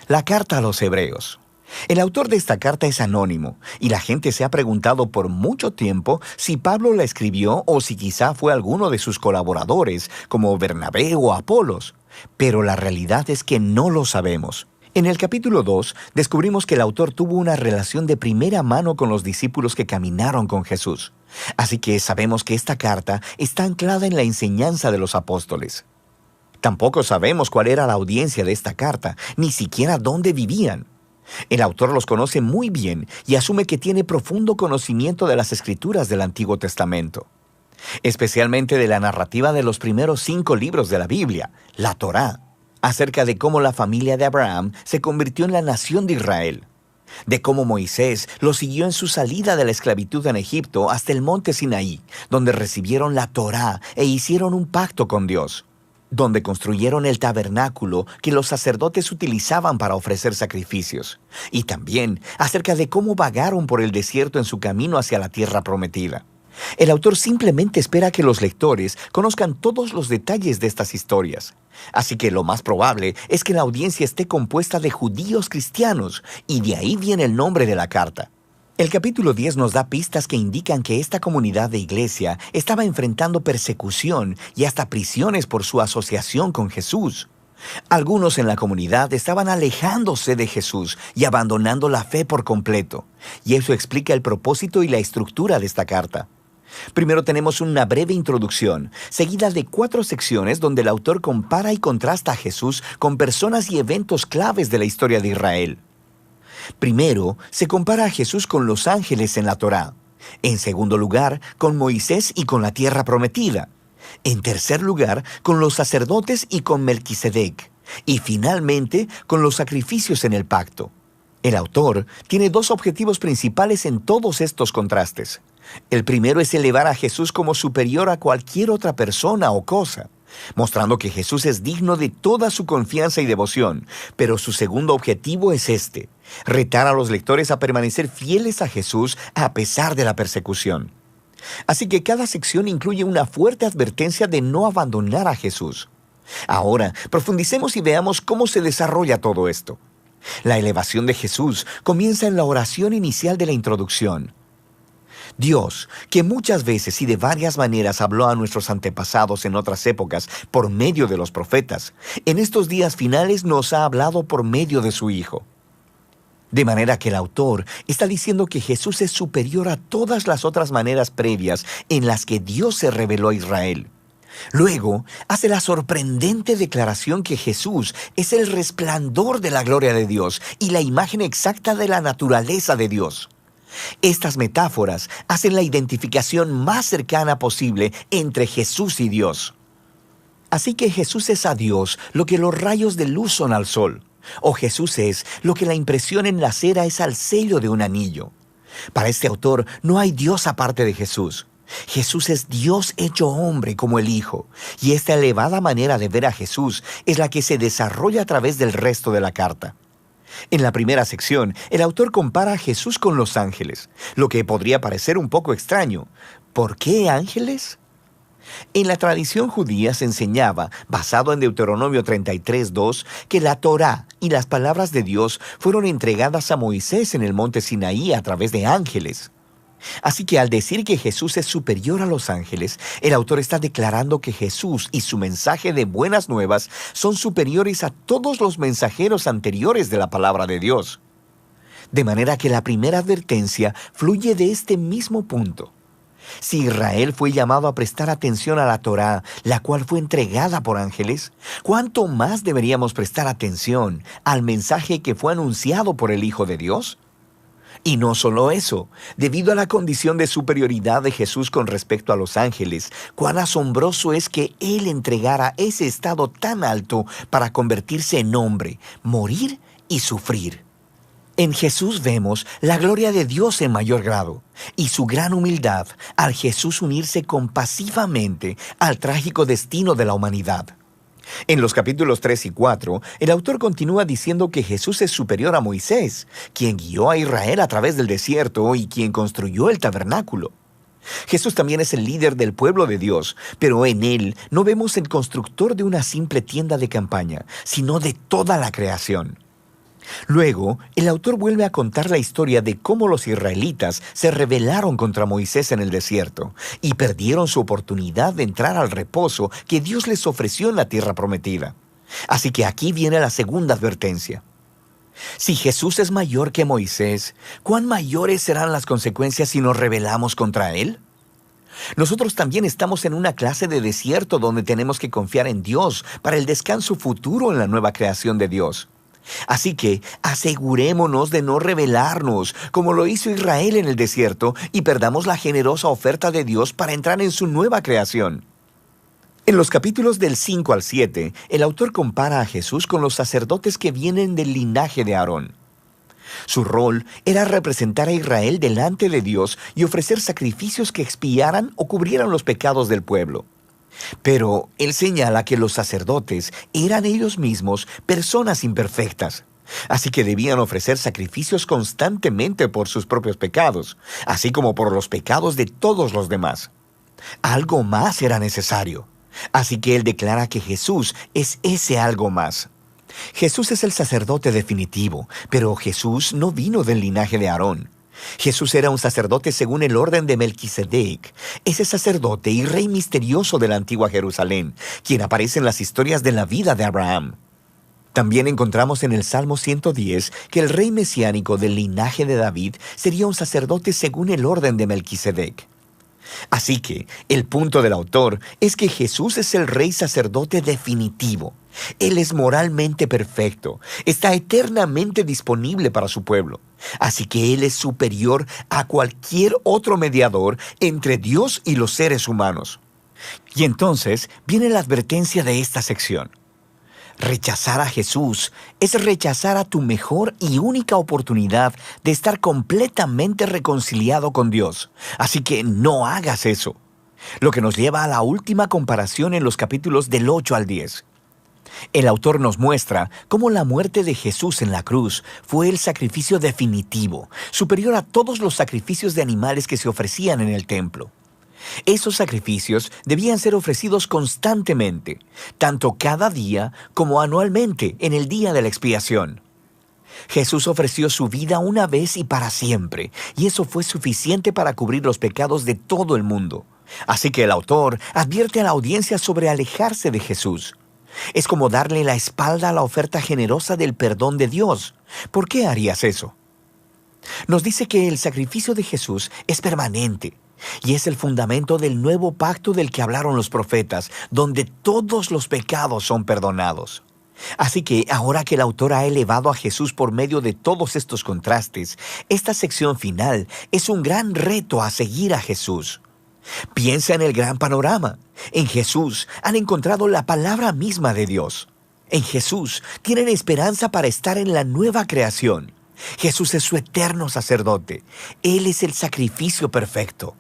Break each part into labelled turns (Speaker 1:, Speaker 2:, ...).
Speaker 1: La carta a los Hebreos. El autor de esta carta es anónimo, y la gente se ha preguntado por mucho tiempo si Pablo la escribió o si quizá fue alguno de sus colaboradores, como Bernabé o Apolos. Pero la realidad es que no lo sabemos. En el capítulo 2 descubrimos que el autor tuvo una relación de primera mano con los discípulos que caminaron con Jesús. Así que sabemos que esta carta está anclada en la enseñanza de los apóstoles. Tampoco sabemos cuál era la audiencia de esta carta, ni siquiera dónde vivían. El autor los conoce muy bien y asume que tiene profundo conocimiento de las escrituras del Antiguo Testamento, especialmente de la narrativa de los primeros 5 libros de la Biblia, la Torá, acerca de cómo la familia de Abraham se convirtió en la nación de Israel, de cómo Moisés los siguió en su salida de la esclavitud en Egipto hasta el monte Sinaí, donde recibieron la Torá e hicieron un pacto con Dios, donde construyeron el tabernáculo que los sacerdotes utilizaban para ofrecer sacrificios, y también acerca de cómo vagaron por el desierto en su camino hacia la tierra prometida. El autor simplemente espera que los lectores conozcan todos los detalles de estas historias. Así que lo más probable es que la audiencia esté compuesta de judíos cristianos, y de ahí viene el nombre de la carta. El capítulo 10 nos da pistas que indican que esta comunidad de iglesia estaba enfrentando persecución y hasta prisiones por su asociación con Jesús. Algunos en la comunidad estaban alejándose de Jesús y abandonando la fe por completo, y eso explica el propósito y la estructura de esta carta. Primero tenemos una breve introducción, seguida de 4 secciones donde el autor compara y contrasta a Jesús con personas y eventos claves de la historia de Israel. Primero, se compara a Jesús con los ángeles en la Torá. En segundo lugar, con Moisés y con la tierra prometida. En tercer lugar, con los sacerdotes y con Melquisedec. Y finalmente, con los sacrificios en el pacto. El autor tiene 2 objetivos principales en todos estos contrastes. El primero es elevar a Jesús como superior a cualquier otra persona o cosa, mostrando que Jesús es digno de toda su confianza y devoción. Pero su segundo objetivo es retar a los lectores a permanecer fieles a Jesús a pesar de la persecución. Así que cada sección incluye una fuerte advertencia de no abandonar a Jesús. Ahora, profundicemos y veamos cómo se desarrolla todo esto. La elevación de Jesús comienza en la oración inicial de la introducción. Dios, que muchas veces y de varias maneras habló a nuestros antepasados en otras épocas por medio de los profetas, en estos días finales nos ha hablado por medio de su Hijo. De manera que el autor está diciendo que Jesús es superior a todas las otras maneras previas en las que Dios se reveló a Israel. Luego, hace la sorprendente declaración que Jesús es el resplandor de la gloria de Dios y la imagen exacta de la naturaleza de Dios. Estas metáforas hacen la identificación más cercana posible entre Jesús y Dios. Así que Jesús es a Dios lo que los rayos de luz son al sol, o Jesús es lo que la impresión en la cera es al sello de un anillo. Para este autor no hay Dios aparte de Jesús. Jesús es Dios hecho hombre como el Hijo, y esta elevada manera de ver a Jesús es la que se desarrolla a través del resto de la carta. En la primera sección, el autor compara a Jesús con los ángeles, lo que podría parecer un poco extraño. ¿Por qué ángeles? En la tradición judía se enseñaba, basado en Deuteronomio 33:2, que la Torá y las palabras de Dios fueron entregadas a Moisés en el monte Sinaí a través de ángeles. Así que al decir que Jesús es superior a los ángeles, el autor está declarando que Jesús y su mensaje de buenas nuevas son superiores a todos los mensajeros anteriores de la palabra de Dios. De manera que la primera advertencia fluye de este mismo punto. Si Israel fue llamado a prestar atención a la Torá, la cual fue entregada por ángeles, ¿cuánto más deberíamos prestar atención al mensaje que fue anunciado por el Hijo de Dios? Y no solo eso, debido a la condición de superioridad de Jesús con respecto a los ángeles, cuán asombroso es que Él entregara ese estado tan alto para convertirse en hombre, morir y sufrir. En Jesús vemos la gloria de Dios en mayor grado y su gran humildad al Jesús unirse compasivamente al trágico destino de la humanidad. En los capítulos 3 y 4, el autor continúa diciendo que Jesús es superior a Moisés, quien guió a Israel a través del desierto y quien construyó el tabernáculo. Jesús también es el líder del pueblo de Dios, pero en Él no vemos el constructor de una simple tienda de campaña, sino de toda la creación. Luego, el autor vuelve a contar la historia de cómo los israelitas se rebelaron contra Moisés en el desierto y perdieron su oportunidad de entrar al reposo que Dios les ofreció en la tierra prometida. Así que aquí viene la segunda advertencia. Si Jesús es mayor que Moisés, ¿cuán mayores serán las consecuencias si nos rebelamos contra Él? Nosotros también estamos en una clase de desierto donde tenemos que confiar en Dios para el descanso futuro en la nueva creación de Dios. Así que asegurémonos de no rebelarnos, como lo hizo Israel en el desierto, y perdamos la generosa oferta de Dios para entrar en su nueva creación. En los capítulos del 5 al 7, el autor compara a Jesús con los sacerdotes que vienen del linaje de Aarón. Su rol era representar a Israel delante de Dios y ofrecer sacrificios que expiaran o cubrieran los pecados del pueblo. Pero él señala que los sacerdotes eran ellos mismos personas imperfectas, así que debían ofrecer sacrificios constantemente por sus propios pecados, así como por los pecados de todos los demás. Algo más era necesario, así que él declara que Jesús es ese algo más. Jesús es el sacerdote definitivo, pero Jesús no vino del linaje de Aarón. Jesús era un sacerdote según el orden de Melquisedec, ese sacerdote y rey misterioso de la antigua Jerusalén, quien aparece en las historias de la vida de Abraham. También encontramos en el Salmo 110 que el rey mesiánico del linaje de David sería un sacerdote según el orden de Melquisedec. Así que el punto del autor es que Jesús es el rey sacerdote definitivo. Él es moralmente perfecto, está eternamente disponible para su pueblo. Así que Él es superior a cualquier otro mediador entre Dios y los seres humanos. Y entonces viene la advertencia de esta sección. Rechazar a Jesús es rechazar a tu mejor y única oportunidad de estar completamente reconciliado con Dios. Así que no hagas eso. Lo que nos lleva a la última comparación en los capítulos del 8 al 10. El autor nos muestra cómo la muerte de Jesús en la cruz fue el sacrificio definitivo, superior a todos los sacrificios de animales que se ofrecían en el templo. Esos sacrificios debían ser ofrecidos constantemente, tanto cada día como anualmente en el día de la expiación. Jesús ofreció su vida una vez y para siempre, y eso fue suficiente para cubrir los pecados de todo el mundo. Así que el autor advierte a la audiencia sobre alejarse de Jesús. Es como darle la espalda a la oferta generosa del perdón de Dios. ¿Por qué harías eso? Nos dice que el sacrificio de Jesús es permanente y es el fundamento del nuevo pacto del que hablaron los profetas, donde todos los pecados son perdonados. Así que ahora que el autor ha elevado a Jesús por medio de todos estos contrastes, esta sección final es un gran reto a seguir a Jesús. Piensa en el gran panorama. En Jesús han encontrado la palabra misma de Dios. En Jesús tienen esperanza para estar en la nueva creación. Jesús es su eterno sacerdote. Él es el sacrificio perfecto.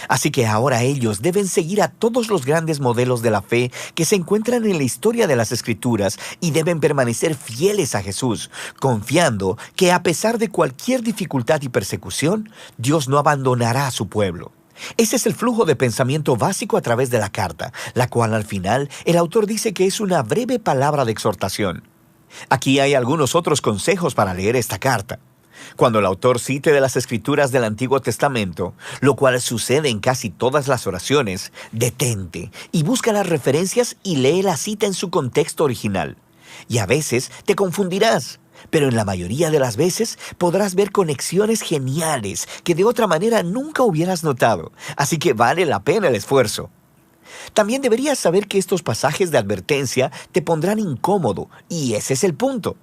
Speaker 1: Así que ahora ellos deben seguir a todos los grandes modelos de la fe que se encuentran en la historia de las Escrituras y deben permanecer fieles a Jesús, confiando que a pesar de cualquier dificultad y persecución, Dios no abandonará a su pueblo. Ese es el flujo de pensamiento básico a través de la carta, la cual al final el autor dice que es una breve palabra de exhortación. Aquí hay algunos otros consejos para leer esta carta. Cuando el autor cite de las Escrituras del Antiguo Testamento, lo cual sucede en casi todas las oraciones, detente y busca las referencias y lee la cita en su contexto original. Y a veces te confundirás, pero en la mayoría de las veces podrás ver conexiones geniales que de otra manera nunca hubieras notado, así que vale la pena el esfuerzo. También deberías saber que estos pasajes de advertencia te pondrán incómodo, y ese es el punto.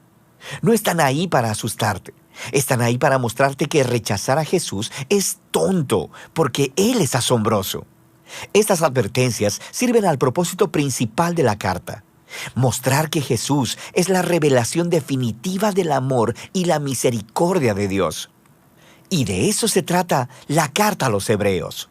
Speaker 1: No están ahí para asustarte, están ahí para mostrarte que rechazar a Jesús es tonto, porque Él es asombroso. Estas advertencias sirven al propósito principal de la carta: mostrar que Jesús es la revelación definitiva del amor y la misericordia de Dios. Y de eso se trata la carta a los Hebreos.